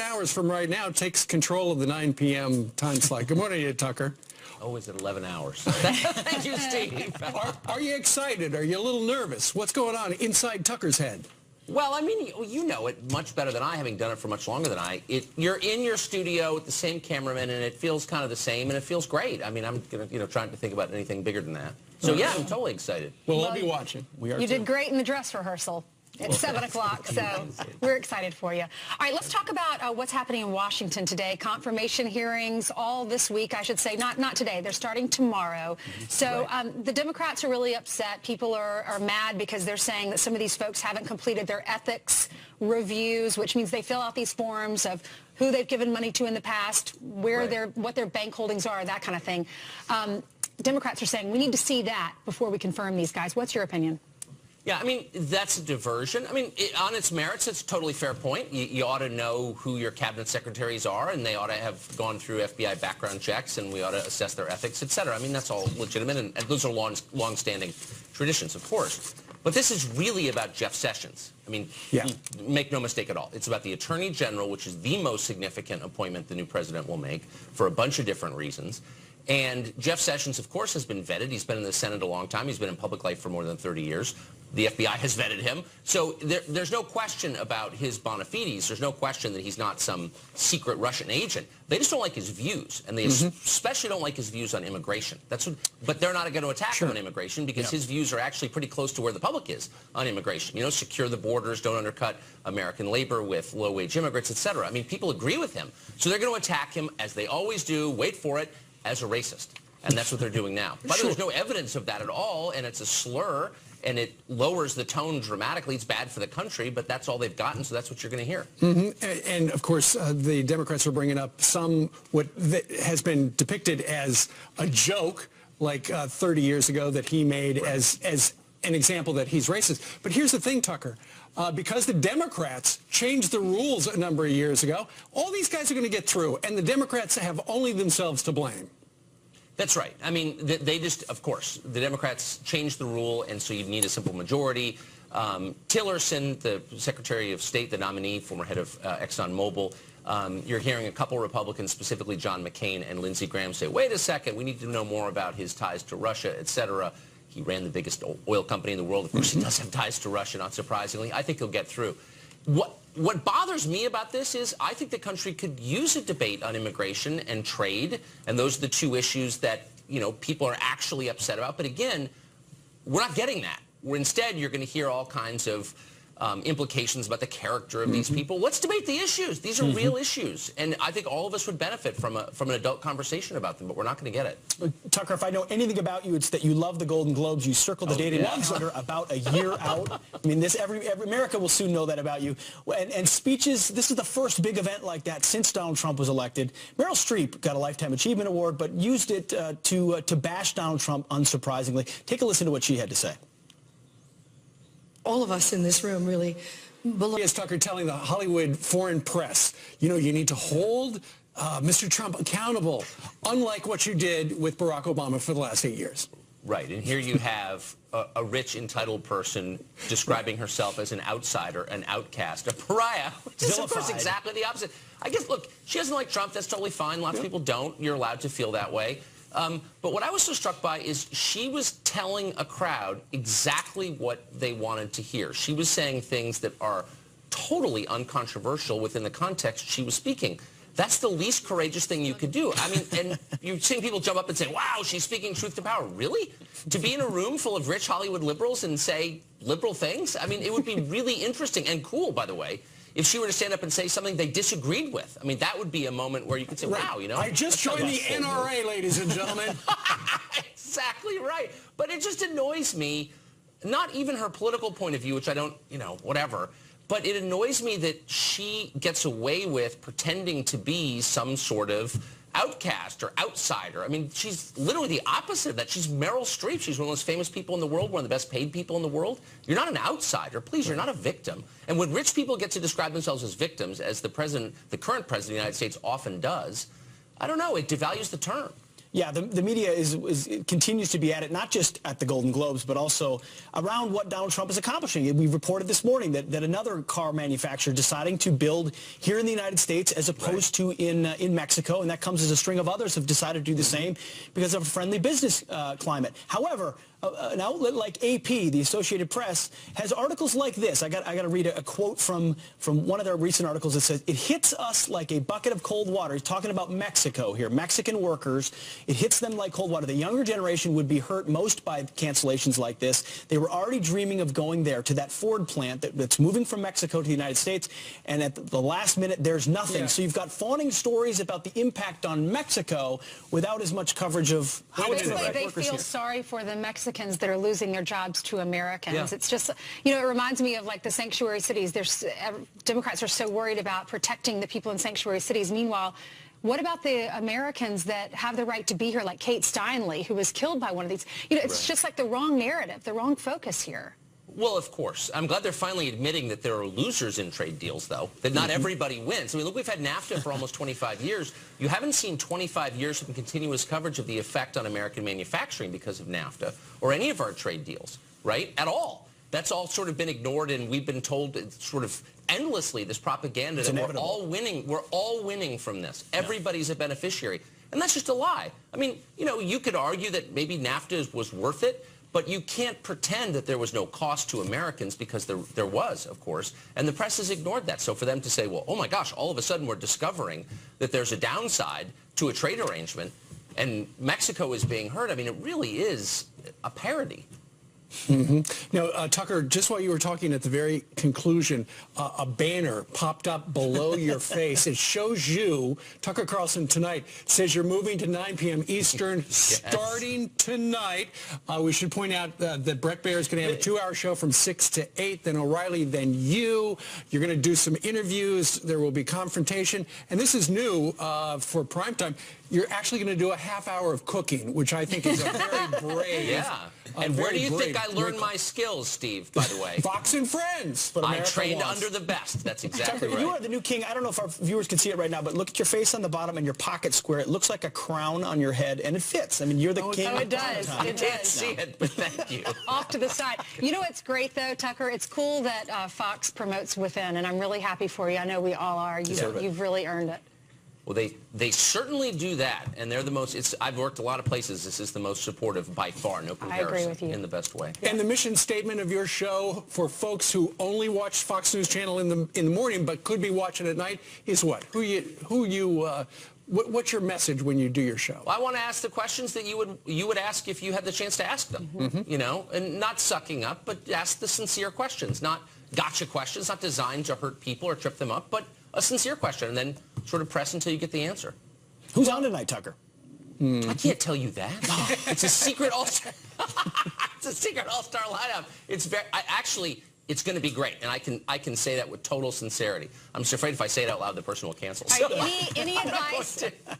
11 hours from right now, takes control of the 9 p.m. time slot. Good morning to you, Tucker. Always at 11 hours. Thank you, Steve. Are you excited? Are you a little nervous? What's going on inside Tucker's head? Well, I mean, you know it much better than I, having done it for much longer than I. You're in your studio with the same cameraman, and it feels kind of the same, and it feels great. I mean, I'm trying to think about anything bigger than that. So yeah, I'm totally excited. Well, I'll be watching. We are. You did great in the dress rehearsal. It's 7 o'clock, so we're excited for you. All right, let's talk about what's happening in Washington today. Confirmation hearings all this week, I should say. Not today. They're starting tomorrow. So the Democrats are really upset. People are mad because they're saying that some of these folks haven't completed their ethics reviews, which means they fill out these forms of who they've given money to in the past, what their bank holdings are, that kind of thing. Democrats are saying we need to see that before we confirm these guys. What's your opinion? Yeah, I mean, that's a diversion. I mean, on its merits, it's a totally fair point. You ought to know who your cabinet secretaries are, and they ought to have gone through FBI background checks, and we ought to assess their ethics, et cetera. I mean, that's all legitimate, and those are long-standing traditions, of course. But this is really about Jeff Sessions. I mean, make no mistake at all. It's about the Attorney General, which is the most significant appointment the new president will make for a bunch of different reasons. And Jeff Sessions, of course, has been vetted. He's been in the Senate a long time. He's been in public life for more than 30 years. The FBI has vetted him. So there's no question about his bona fides. There's no question that he's not some secret Russian agent. They just don't like his views, and they especially don't like his views on immigration. But they're not going to attack him on immigration because his views are actually pretty close to where the public is on immigration. You know, secure the borders, don't undercut American labor with low-wage immigrants, et cetera. I mean, people agree with him. So they're going to attack him, as they always do, wait for it, as a racist. And that's what they're doing now. By the way, there's no evidence of that at all, and it's a slur, and it lowers the tone dramatically. It's bad for the country, but that's all they've gotten, so that's what you're going to hear. And, of course, the Democrats are bringing up what has been depicted as a joke, like 30 years ago, that he made as an example that he's racist. But here's the thing, Tucker. Because the Democrats changed the rules a number of years ago, all these guys are going to get through, and the Democrats have only themselves to blame. That's right. I mean, they just, of course, the Democrats changed the rule, and so you need a simple majority. Tillerson, the Secretary of State, the nominee, former head of ExxonMobil, you're hearing a couple Republicans, specifically John McCain and Lindsey Graham, say, wait a second, we need to know more about his ties to Russia, et cetera. He ran the biggest oil company in the world. Of course, he does have ties to Russia, not surprisingly. I think he'll get through. What bothers me about this is I think the country could use a debate on immigration and trade, and those are the two issues that, you know, people are actually upset about. But again, we're not getting that. Instead, you're going to hear all kinds of implications about the character of these people. Let's debate the issues. These are real issues, and I think all of us would benefit from an adult conversation about them, but we're not going to get it. Tucker, if I know anything about you, it's that you love the Golden Globes. You circle the date in October about a year out. I mean, every America will soon know that about you. And speeches, this is the first big event like that since Donald Trump was elected. Meryl Streep got a Lifetime Achievement Award, but used it to bash Donald Trump, unsurprisingly. Take a listen to what she had to say. All of us in this room really believe. Is Tucker telling the Hollywood foreign press, you know, you need to hold Mr. Trump accountable, unlike what you did with Barack Obama for the last 8 years. Right, and here you have a rich, entitled person describing herself as an outsider, an outcast, a pariah, which is, of course, exactly the opposite. I guess, look, she doesn't like Trump. That's totally fine. Lots of people don't. You're allowed to feel that way. But what I was so struck by is she was telling a crowd exactly what they wanted to hear. She was saying things that are totally uncontroversial within the context she was speaking. That's the least courageous thing you could do. I mean, and you're seeing people jump up and say, wow, she's speaking truth to power. Really? To be in a room full of rich Hollywood liberals and say liberal things? I mean, it would be really interesting and cool, by the way, if she were to stand up and say something they disagreed with. I mean, that would be a moment where you could say, wow, you know. I just joined the NRA, ladies and gentlemen. Exactly right. But it just annoys me, not even her political point of view, which I don't, you know, whatever, but it annoys me that she gets away with pretending to be some sort of outcast or outsider. I mean, she's literally the opposite of that. She's Meryl Streep. She's one of the most famous people in the world, one of the best paid people in the world. You're not an outsider. Please, you're not a victim. And when rich people get to describe themselves as victims, as the current president of the United States often does, I don't know, it devalues the term. Yeah, the media continues to be at it, not just at the Golden Globes, but also around what Donald Trump is accomplishing. We reported this morning that another car manufacturer deciding to build here in the United States as opposed to in Mexico, and that comes as a string of others have decided to do the same because of a friendly business climate. However, an outlet like AP, the Associated Press, has articles like this. I got to read a quote from one of their recent articles that says, "It hits us like a bucket of cold water." He's talking about Mexico here, Mexican workers. It hits them like cold water. The younger generation would be hurt most by cancellations like this. They were already dreaming of going there to that Ford plant that's moving from Mexico to the United States, and at the last minute, there's nothing. Yeah. So you've got fawning stories about the impact on Mexico without as much coverage of how it's Basically, they workers feel here. sorry for the Mexicans that are losing their jobs to Americans. Yeah. It's just, you know, it reminds me of like the sanctuary cities. Democrats are so worried about protecting the people in sanctuary cities. Meanwhile, what about the Americans that have the right to be here, like Kate Steinle, who was killed by one of these? You know, it's just like the wrong narrative, the wrong focus here. Well, of course. I'm glad they're finally admitting that there are losers in trade deals, though, that not everybody wins. I mean, look, we've had NAFTA for almost 25 years. You haven't seen 25 years of continuous coverage of the effect on American manufacturing because of NAFTA or any of our trade deals, right, at all. That's all sort of been ignored, and we've been told sort of endlessly this propaganda that we're all winning from this. Everybody's a beneficiary. And that's just a lie. I mean, you know, you could argue that maybe NAFTA was worth it, but you can't pretend that there was no cost to Americans, because there was, of course, and the press has ignored that. So for them to say, well, oh my gosh, all of a sudden we're discovering that there's a downside to a trade arrangement and Mexico is being hurt, I mean, it really is a parody. Now, Tucker, just while you were talking at the very conclusion, a banner popped up below your face. It shows you, Tucker Carlson Tonight, says you're moving to 9 p.m. Eastern starting tonight. We should point out that Brett Baer is going to have a 2-hour show from 6 to 8, then O'Reilly, then you. You're going to do some interviews. There will be confrontation. And this is new for primetime. You're actually going to do a half-hour of cooking, which I think is a very brave. Yeah. And where do you think I learned my skills, Steve, by the way? Fox and Friends. I trained under the best. That's exactly right. You are the new king. I don't know if our viewers can see it right now, but look at your face on the bottom and your pocket square. It looks like a crown on your head, and it fits. I mean, you're the king. Oh, it does. I can't see it, but thank you. Off to the side. You know what's great, though, Tucker? It's cool that Fox promotes within, and I'm really happy for you. I know we all are. You've really earned it. Well, they certainly do that, and they're the most. The I've worked a lot of places. This is the most supportive by far, no comparison. I agree with you. In the best way. And the mission statement of your show for folks who only watch Fox News Channel in the morning but could be watching at night is what? What's your message when you do your show? Well, I want to ask the questions that you would ask if you had the chance to ask them. You know, and not sucking up, but ask the sincere questions, not gotcha questions, not designed to hurt people or trip them up, but a sincere question, and then sort of press until you get the answer. Who's on tonight, Tucker? I can't tell you that. It's a secret all-star. It's a secret all-star lineup. It's it's going to be great, and I can say that with total sincerity. I'm just afraid if I say it out loud, the person will cancel.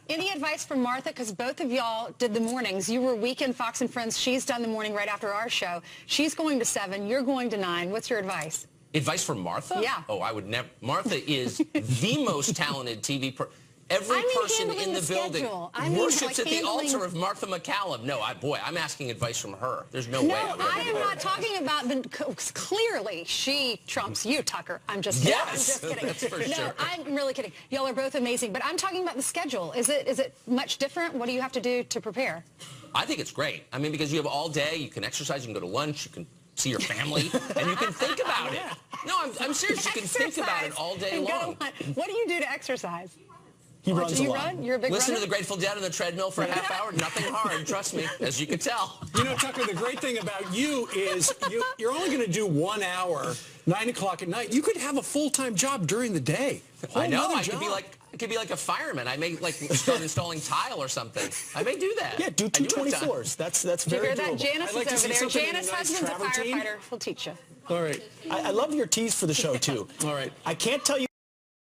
Any advice from Martha? Because both of y'all did the mornings. You were weekend Fox and Friends. She's done the morning right after our show. She's going to 7. You're going to 9. What's your advice? Advice from Martha? Yeah. Oh, I would never. Martha is the most talented TV person. Every person in the building worships at the altar of Martha McCallum. No, I'm asking advice from her. There's no way. No, I am not talking about clearly she trumps you, Tucker. I'm just kidding. Yes, I'm just kidding. That's for no, sure. I'm really kidding. Y'all are both amazing, but I'm talking about the schedule. Is it much different? What do you have to do to prepare? I think it's great. I mean, because you have all day. You can exercise. You can go to lunch. You can see your family, and you can think about it. No, I'm serious. You can think about it all day long. What do you do to exercise? He runs a lot. Run? You're a big Listen runner? to the Grateful Dead on the treadmill for a half hour. Nothing hard, trust me, as you can tell. You know, Tucker, the great thing about you is you're only going to do 1 hour, 9 o'clock at night. You could have a full-time job during the day. I know. I could be like a fireman. I may start installing tile or something. I may do that. Yeah, do 224s. That's very doable. doable. Janice is over there. Janice' husband's a firefighter. He'll teach you. All right. I love your tease for the show, too. All right. I can't tell you.